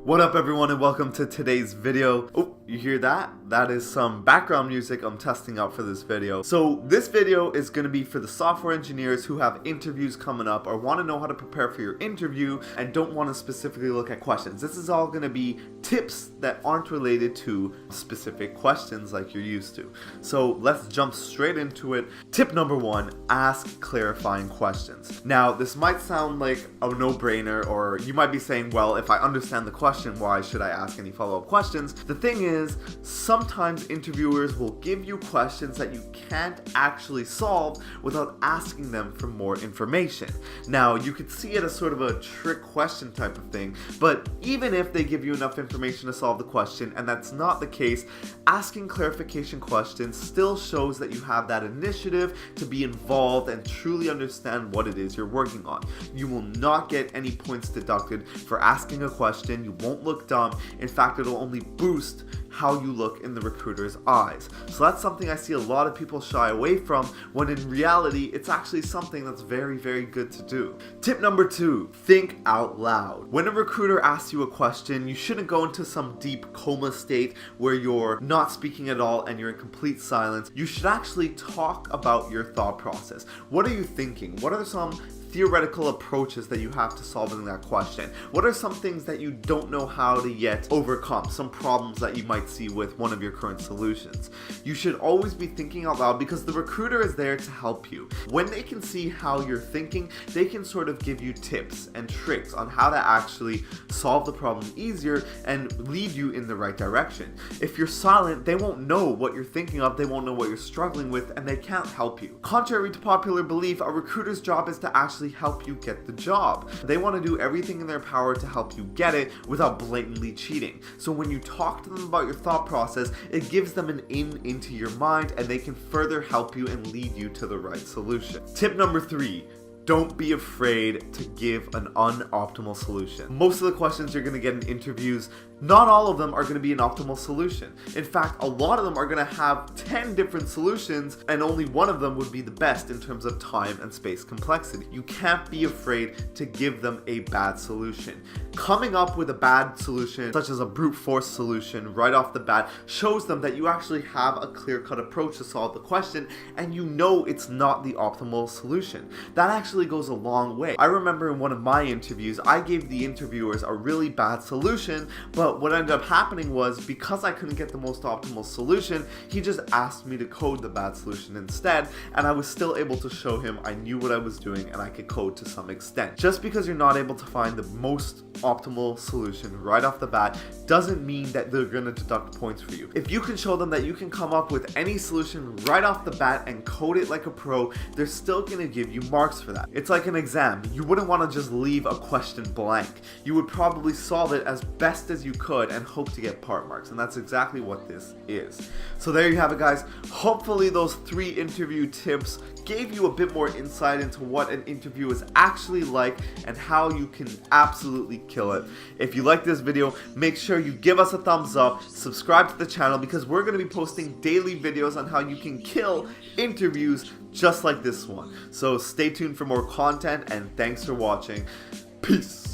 What up everyone and welcome to today's video. Oh, you hear that? That is some background music I'm testing out for this video. So this video is going to be for the software engineers who have interviews coming up or want to know how to prepare for your interview and don't want to specifically look at questions. This is all going to be tips that aren't related to specific questions like you're used to. So let's jump straight into it. Tip number one, ask clarifying questions. Now this might sound like a no-brainer, or you might be saying, well, if I understand the question, why should I ask any follow-up questions? The thing is, sometimes interviewers will give you questions that you can't actually solve without asking them for more information. Now, you could see it as sort of a trick question type of thing, but even if they give you enough information to solve the question, and that's not the case, asking clarification questions still shows that you have that initiative to be involved and truly understand what it is you're working on. You will not get any points deducted for asking a question. You won't look dumb. In fact, it'll only boost how you look in the recruiter's eyes. So that's something I see a lot of people shy away from, when in reality, it's actually something that's very, very good to do. Tip number two, think out loud. When a recruiter asks you a question, you shouldn't go into some deep coma state where you're not speaking at all and you're in complete silence. You should actually talk about your thought process. What are you thinking? What are some theoretical approaches that you have to solving that question? What are some things that you don't know how to yet overcome? Some problems that you might see with one of your current solutions. You should always be thinking out loud because the recruiter is there to help you. When they can see how you're thinking, they can sort of give you tips and tricks on how to actually solve the problem easier and lead you in the right direction. If you're silent, they won't know what you're thinking of, they won't know what you're struggling with, and they can't help you. Contrary to popular belief, a recruiter's job is to actually help you get the job. They want to do everything in their power to help you get it without blatantly cheating. So when you talk to them about your thought process, it gives them an in into your mind and they can further help you and lead you to the right solution. Tip number three, don't be afraid to give an unoptimal solution. Most of the questions you're going to get in interviews, not all of them are going to be an optimal solution. In fact, a lot of them are going to have 10 different solutions and only one of them would be the best in terms of time and space complexity. You can't be afraid to give them a bad solution. Coming up with a bad solution, such as a brute force solution right off the bat, shows them that you actually have a clear-cut approach to solve the question and you know it's not the optimal solution. That actually goes a long way. I remember in one of my interviews, I gave the interviewers a really bad solution, but what ended up happening was, because I couldn't get the most optimal solution, he just asked me to code the bad solution instead, and I was still able to show him I knew what I was doing and I could code to some extent. Just because you're not able to find the most optimal solution right off the bat doesn't mean that they're going to deduct points for you. If you can show them that you can come up with any solution right off the bat and code it like a pro, they're still going to give you marks for that. It's like an exam. You wouldn't want to just leave a question blank. You would probably solve it as best as you could and hope to get part marks, and that's exactly what this is. So there you have it, guys. Hopefully those 3 interview tips gave you a bit more insight into what an interview is actually like and how you can absolutely kill it. If you like this video, make sure you give us a thumbs up, subscribe to the channel, because we're going to be posting daily videos on how you can kill interviews just like this one. So stay tuned for more content, and thanks for watching. Peace.